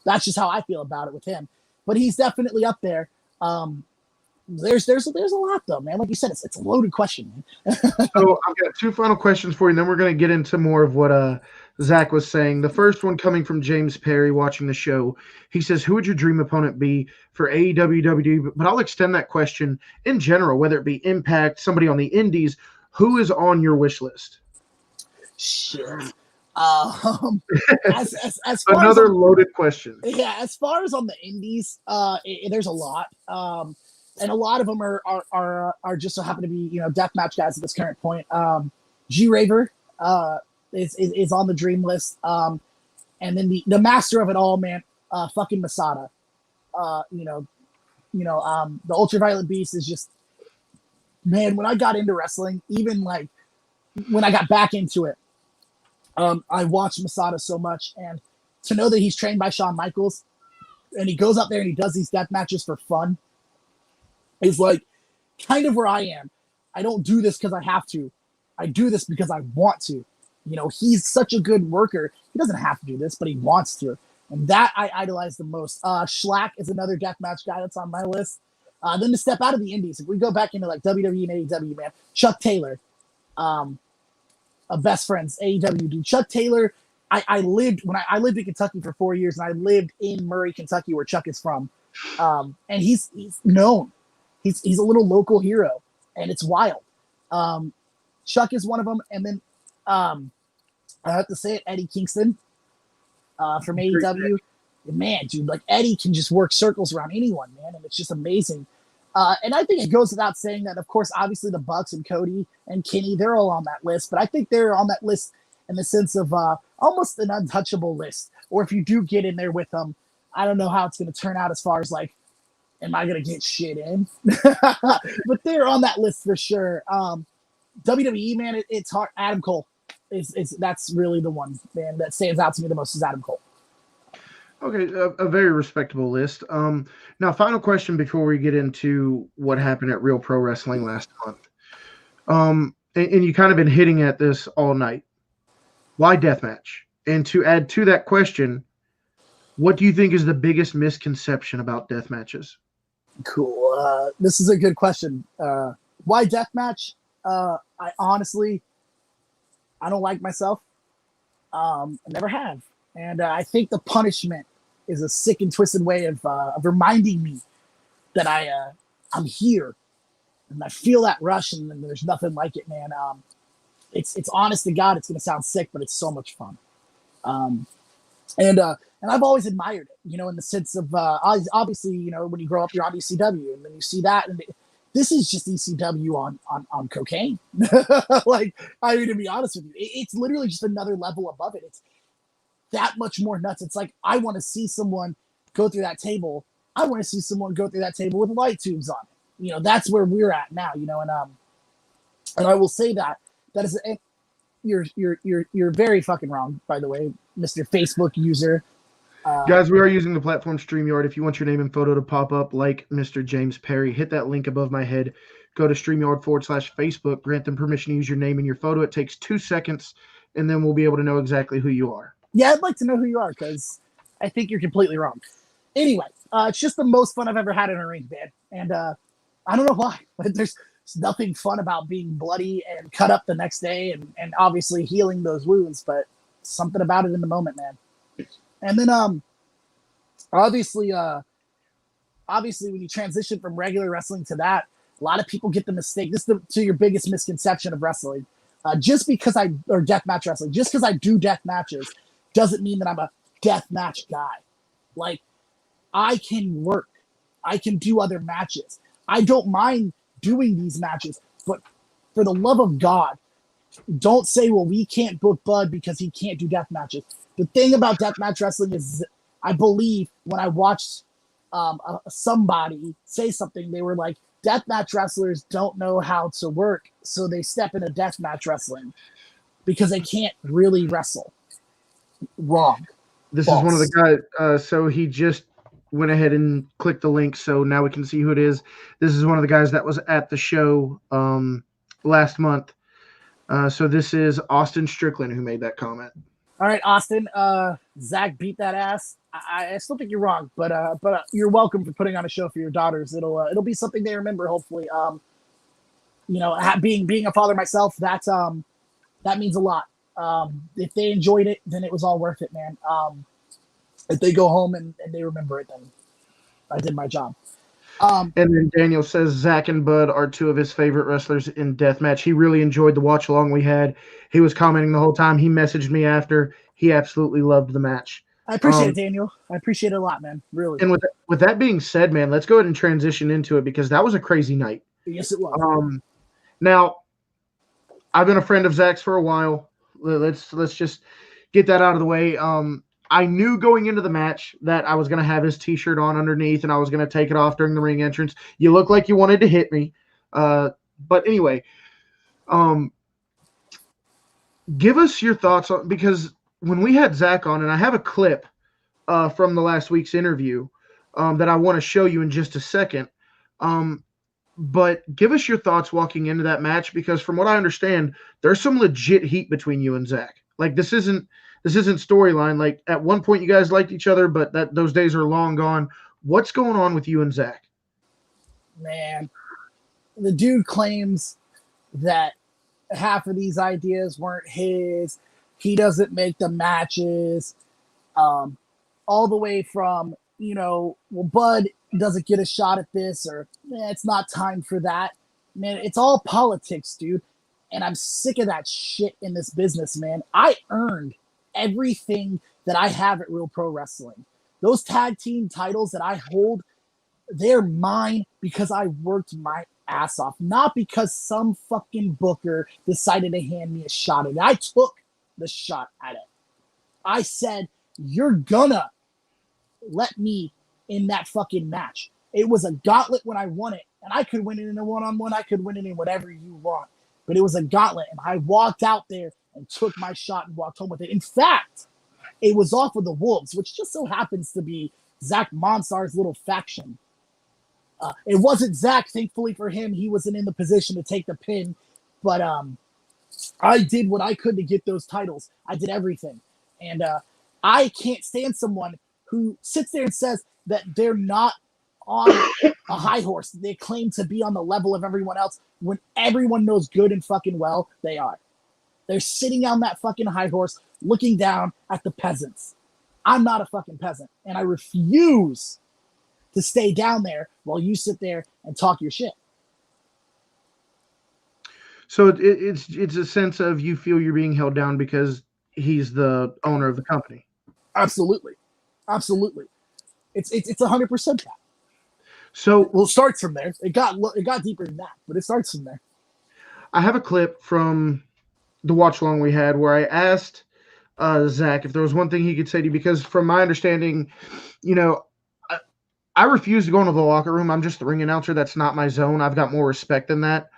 B: That's just how I feel about it with him. But he's definitely up there. There's a lot though, man. Like you said, it's a loaded question, man.
A: So I've got two final questions for you, and then we're going to get into more of what Zach was saying. The first one coming from James Perry watching the show. He says, "Who would your dream opponent be for AEW, WWE?" But I'll extend that question in general, whether it be Impact, somebody on the Indies. Who is on your wish list?
B: Shit. As far
A: Another
B: as
A: loaded question.
B: Yeah, as far as on the Indies, there's a lot, and a lot of them are just so happen to be deathmatch guys at this current point. G Raver is on the dream list, and then the master of it all, man, fucking Masada. The Ultraviolet Beast is just, man. When I got into wrestling, even like when I got back into it, I watched Masada so much, and to know that he's trained by Shawn Michaels and he goes out there and he does these death matches for fun is like kind of where I am. I don't do this because I have to. I do this because I want to. He's such a good worker. He doesn't have to do this, but he wants to. And that I idolize the most. Schlack is another deathmatch guy that's on my list. Then to step out of the indies, if we go back into like WWE and AEW, man, Chuck Taylor, best friends, AEW dude. Chuck Taylor, I lived in Kentucky for 4 years, and I lived in Murray, Kentucky, where Chuck is from. And he's known. He's a little local hero, and it's wild. Chuck is one of them, and then I have to say it, Eddie Kingston from AEW. Man, dude, like Eddie can just work circles around anyone, man, and it's just amazing. And I think it goes without saying that, of course, obviously the Bucks and Cody and Kenny, they're all on that list, but I think they're on that list in the sense of almost an untouchable list. Or if you do get in there with them, I don't know how it's going to turn out as far as like, am I going to get shit in? But they're on that list for sure. WWE, man, it's hard. Adam Cole that's really the one, man, that stands out to me the most is Adam Cole.
A: Okay, a very respectable list. Now, final question before we get into what happened at Real Pro Wrestling last month. And you kind of been hitting at this all night. Why deathmatch? And to add to that question, what do you think is the biggest misconception about deathmatches?
B: Cool. This is a good question. Why deathmatch? I honestly, I don't like myself. I never have. And I think the punishment is a sick and twisted way of reminding me that I'm here. and I feel that rush, and there's nothing like it, man. It's honest to God, it's gonna sound sick, but it's so much fun. Um, and I've always admired it, in the sense of obviously, when you grow up, you're on ECW, and then you see that, and this is just ECW on cocaine. Like, I mean, to be honest with you, it's literally just another level above it. It's that much more nuts. It's like, I want to see someone go through that table. I want to see someone go through that table with light tubes on it. That's where we're at now. And I will say that is. You're very fucking wrong, by the way, Mr. Facebook user.
A: Guys, we are using the platform StreamYard. If you want your name and photo to pop up like Mr. James Perry, hit that link above my head. Go to StreamYard/Facebook. Grant them permission to use your name and your photo. It takes 2 seconds, and then we'll be able to know exactly who you are.
B: Yeah, I'd like to know who you are, because I think you're completely wrong. Anyway, it's just the most fun I've ever had in a ring, man. And I don't know why, but there's nothing fun about being bloody and cut up the next day and obviously healing those wounds, but something about it in the moment, man. And then obviously when you transition from regular wrestling to that, a lot of people get the mistake. This is to your biggest misconception of wrestling. Just because deathmatch wrestling, just because I do death matches doesn't mean that I'm a death match guy. Like, I can work. I can do other matches. I don't mind doing these matches, but for the love of God, don't say, well, we can't book Bud because he can't do death matches. The thing about deathmatch wrestling is, I believe when I watched somebody say something, they were like, deathmatch wrestlers don't know how to work, so they step into deathmatch wrestling because they can't really wrestle. Wrong.
A: This
B: False.
A: is one of the guys. So he just went ahead and clicked the link, so now we can see who it is. This is one of the guys that was at the show last month. So this is Austin Strickland who made that comment.
B: All right, Austin. Zach beat that ass. I still think you're wrong, but you're welcome for putting on a show for your daughters. It'll be something they remember, hopefully. Being a father myself, that means a lot. If they enjoyed it, then it was all worth it, man. If they go home and they remember it, then I did my job.
A: And then Daniel says Zach and Bud are two of his favorite wrestlers in deathmatch. He really enjoyed the watch along we had. He was commenting the whole time. He messaged me after. He absolutely loved the match.
B: I appreciate it, Daniel. I appreciate it a lot, man. Really.
A: And with that being said, man, let's go ahead and transition into it, because that was a crazy night.
B: Yes, it was.
A: Now, I've been a friend of Zach's for a while. Let's just get that out of the way. I knew going into the match that I was going to have his T-shirt on underneath, and I was going to take it off during the ring entrance. You look like you wanted to hit me. But anyway, give us your thoughts on, because when we had Zach on, and I have a clip from the last week's interview that I want to show you in just a second. But give us your thoughts walking into that match, because from what I understand, there's some legit heat between you and Zach. Like, this isn't storyline. Like, at one point you guys liked each other, but those days are long gone. What's going on with you and Zach?
B: Man, the dude claims that half of these ideas weren't his. He doesn't make the matches. All the way from, well, Bud doesn't get a shot at this, or it's not time for that. Man, it's all politics, dude. And I'm sick of that shit in this business, man. I earned everything that I have at Real Pro Wrestling. Those tag team titles that I hold, they're mine because I worked my ass off, not because some fucking booker decided to hand me a shot at it. I took the shot at it. I said, you're gonna let me in that fucking match. It was a gauntlet when I won it, and I could win it in a one-on-one. I could win it in whatever you want, but it was a gauntlet, and I walked out there and took my shot and walked home with it. In fact, it was off of the Wolves, which just so happens to be Zach Monsar's little faction. It wasn't Zach, thankfully for him. He wasn't in the position to take the pin, but I did what I could to get those titles. I did everything. And I can't stand someone who sits there and says that they're not on a high horse. They claim to be on the level of everyone else when everyone knows good and fucking well they are. They're sitting on that fucking high horse looking down at the peasants. I'm not a fucking peasant, and I refuse to stay down there while you sit there and talk your shit.
A: So it's a sense of you feel you're being held down because he's the owner of the company.
B: Absolutely, absolutely. It's 100% that.
A: So
B: Well, it starts from there. It got deeper than that, but it starts from there.
A: I have a clip from the watch along we had where I asked Zach if there was one thing he could say to you, because from my understanding, you know, I refuse to go into the locker room. I'm just the ring announcer. That's not my zone. I've got more respect than that.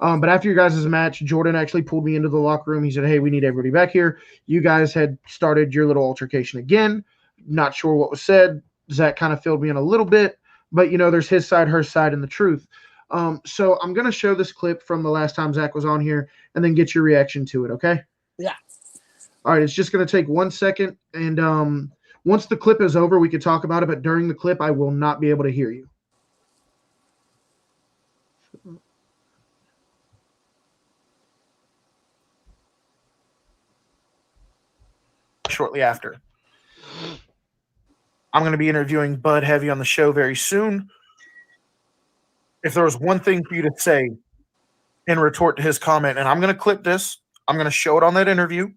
A: But after your guys' match, Jordan actually pulled me into the locker room. He said, "Hey, we need everybody back here. You guys had started your little altercation again. Not sure what was said." Zach kind of filled me in a little bit, but there's his side, her side, and the truth. So I'm going to show this clip from the last time Zach was on here and then get your reaction to it, okay?
B: Yeah.
A: All right, it's just going to take 1 second. And once the clip is over, we could talk about it. But during the clip, I will not be able to hear you. Shortly after. I'm going to be interviewing Bud Heavy on the show very soon. If there was one thing for you to say in retort to his comment, and I'm going to clip this, I'm going to show it on that interview.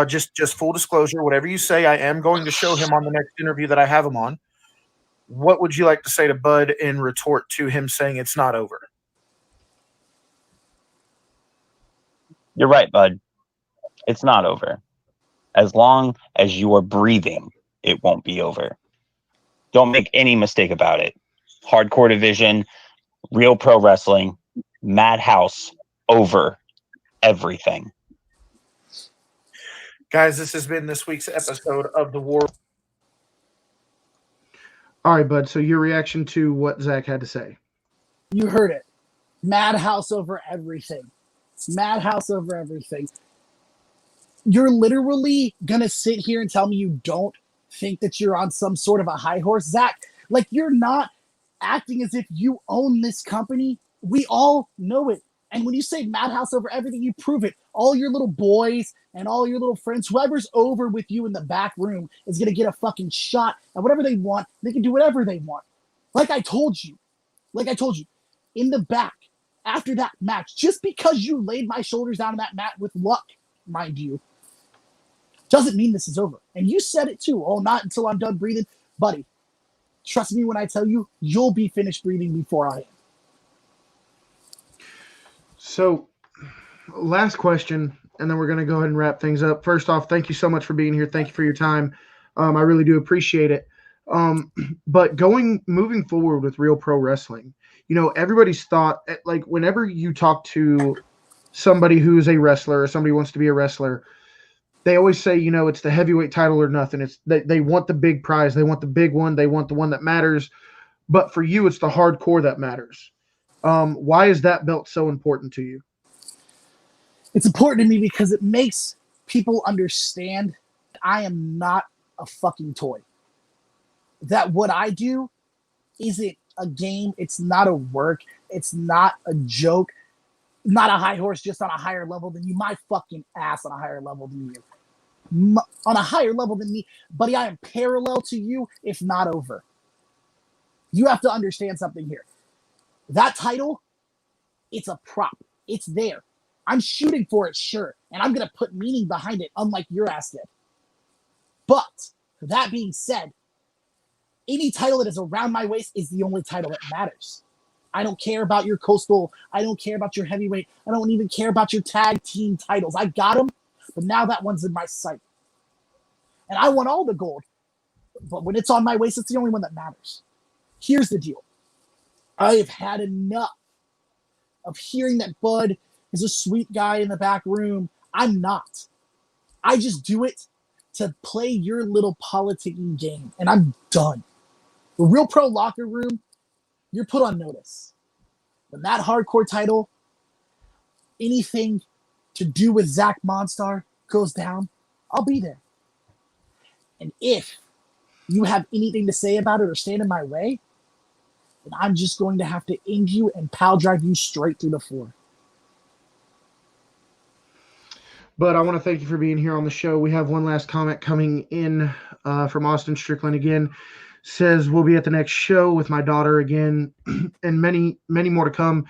A: Just full disclosure, whatever you say, I am going to show him on the next interview that I have him on. What would you like to say to Bud in retort to him saying it's not over?
C: You're right, Bud. It's not over. As long as you are breathing, it won't be over. Don't make any mistake about it. Hardcore division, real pro wrestling, Madhouse over everything.
A: Guys, this has been this week's episode of The War. All right, Bud. So your reaction to what Zach had to say?
B: You heard it. Madhouse over everything. Madhouse over everything. You're literally going to sit here and tell me you don't think that you're on some sort of a high horse, Zach? Like, you're not acting as if you own this company. We all know it. And when you say Madhouse over everything, you prove it. All your little boys and all your little friends, whoever's over with you in the back room is going to get a fucking shot at whatever they want. They can do whatever they want. Like I told you, in the back, after that match, just because you laid my shoulders down on that mat with luck, mind you, doesn't mean this is over. And you said it too. Oh, not until I'm done breathing. Buddy, trust me when I tell you, you'll be finished breathing before I am.
A: So, last question, and then we're going to go ahead and wrap things up. First off, thank you so much for being here. Thank you for your time. I really do appreciate it. But moving forward with Real Pro Wrestling, everybody's thought, like whenever you talk to somebody who's a wrestler or somebody who wants to be a wrestler, they always say, it's the heavyweight title or nothing. It's they want the big prize. They want the big one. They want the one that matters. But for you, it's the hardcore that matters. Why is that belt so important to you?
B: It's important to me because it makes people understand I am not a fucking toy. That what I do isn't a game. It's not a work. It's not a joke. Not a high horse, just on a higher level than you. My fucking ass on a higher level than you. On a higher level than me. Buddy, I am parallel to you, if not over. You have to understand something here. That title, it's a prop. It's there. I'm shooting for it, sure. And I'm going to put meaning behind it, unlike your ass did. But, that being said, any title that is around my waist is the only title that matters. I don't care about your coastal. I don't care about your heavyweight. I don't even care about your tag team titles. I got them, but now that one's in my sight. And I want all the gold. But when it's on my waist, it's the only one that matters. Here's the deal. I have had enough of hearing that Bud is a sweet guy in the back room. I'm not. I just do it to play your little politicking game, and I'm done. The Real Pro locker room, you're put on notice. When that hardcore title, anything to do with Zach Monstar goes down, I'll be there. And if you have anything to say about it or stand in my way, then I'm just going to have to end you and pile drive you straight through the floor.
A: But I want to thank you for being here on the show. We have one last comment coming in from Austin Strickland again. Says, we'll be at the next show with my daughter again and many, many more to come.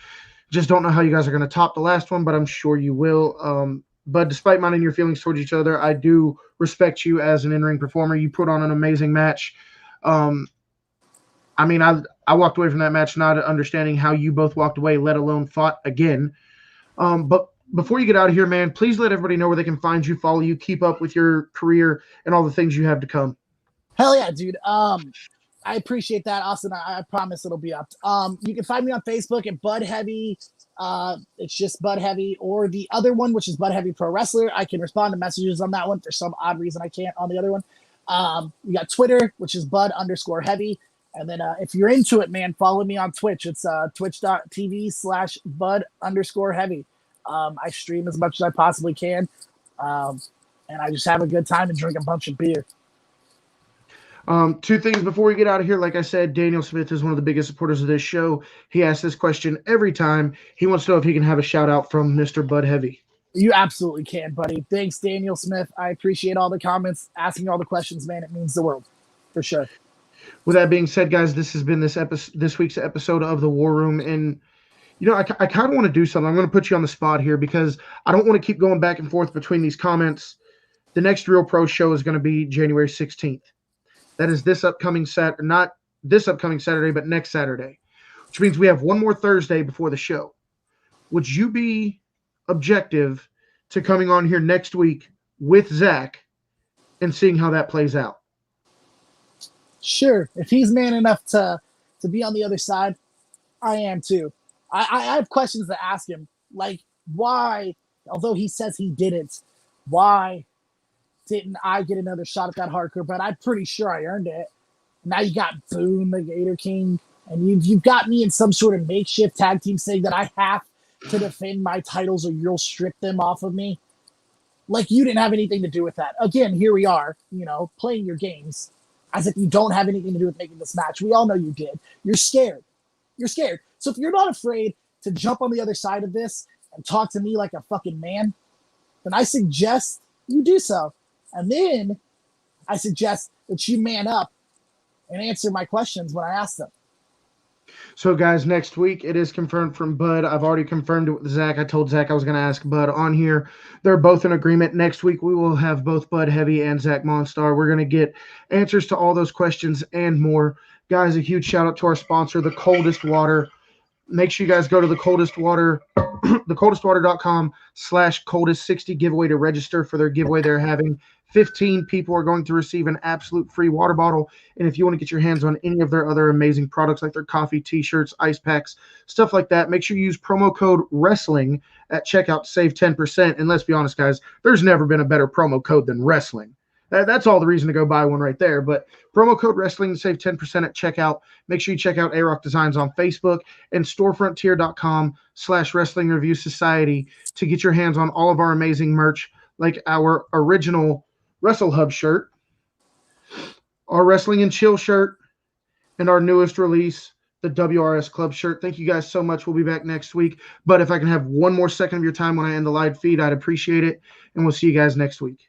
A: Just don't know how you guys are going to top the last one, but I'm sure you will. But despite minding your feelings towards each other, I do respect you as an in-ring performer. You put on an amazing match. I mean, I walked away from that match not understanding how you both walked away, let alone fought again. But before you get out of here, man, please let everybody know where they can find you, follow you, keep up with your career and all the things you have to come.
B: Hell yeah, dude. I appreciate that, Austin. I promise it'll be up. You can find me on Facebook at Bud Heavy. It's just Bud Heavy, or the other one, which is Bud Heavy Pro Wrestler. I can respond to messages on that one. For some odd reason, I can't on the other one. We got Twitter, which is Bud_Heavy. And then if you're into it, man, follow me on Twitch. It's twitch.tv/Bud_Heavy. I stream as much as I possibly can. And I just have a good time and drink a bunch of beer.
A: Two things before we get out of here. Like I said, Daniel Smith is one of the biggest supporters of this show. He asks this question every time. He wants to know if he can have a shout out from Mr. Bud Heavy.
B: You absolutely can, buddy. Thanks, Daniel Smith. I appreciate all the comments, asking all the questions, man. It means the world, for sure.
A: With that being said, guys, this has been this week's episode of The War Room. And, you know, I kind of want to do something. I'm going to put you on the spot here because I don't want to keep going back and forth between these comments. The next Real Pro show is going to be January 16th. That is this upcoming Saturday, not this upcoming Saturday, but next Saturday, which means we have one more Thursday before the show. Would you be objective to coming on here next week with Zach and seeing how that plays out?
B: Sure. If he's man enough to be on the other side, I am too. I have questions to ask him. Like, why, although he says he didn't, why didn't I get another shot at that hardcore? But I'm pretty sure I earned it. Now you got Boone, the Gator King, and you've got me in some sort of makeshift tag team saying that I have to defend my titles or you'll strip them off of me. Like, you didn't have anything to do with that. Again, here we are, you know, playing your games as if you don't have anything to do with making this match. We all know you did. You're scared. You're scared. So if you're not afraid to jump on the other side of this and talk to me like a fucking man, then I suggest you do so. And then I suggest that you man up and answer my questions when I ask them.
A: So, guys, next week it is confirmed from Bud. I've already confirmed it with Zach. I told Zach I was going to ask Bud on here. They're both in agreement. Next week we will have both Bud Heavy and Zach Monstar. We're going to get answers to all those questions and more. Guys, a huge shout out to our sponsor, The Coldest Water. Make sure you guys go to The Coldest Water, thecoldestwater.com/coldest60 giveaway to register for their giveaway they're having. 15 people are going to receive an absolute free water bottle. And if you want to get your hands on any of their other amazing products like their coffee, t-shirts, ice packs, stuff like that, make sure you use promo code WRESTLING at checkout to save 10%. And let's be honest, guys, there's never been a better promo code than wrestling. That's all the reason to go buy one right there. But promo code WRESTLING to save 10% at checkout. Make sure you check out A-Rock Designs on Facebook and storefrontier.com/Wrestling Review Society to get your hands on all of our amazing merch, like our original Wrestle Hub shirt, our Wrestling and Chill shirt, and our newest release, the WRS Club shirt. Thank you guys so much. We'll be back next week. But if I can have one more second of your time when I end the live feed, I'd appreciate it. And we'll see you guys next week.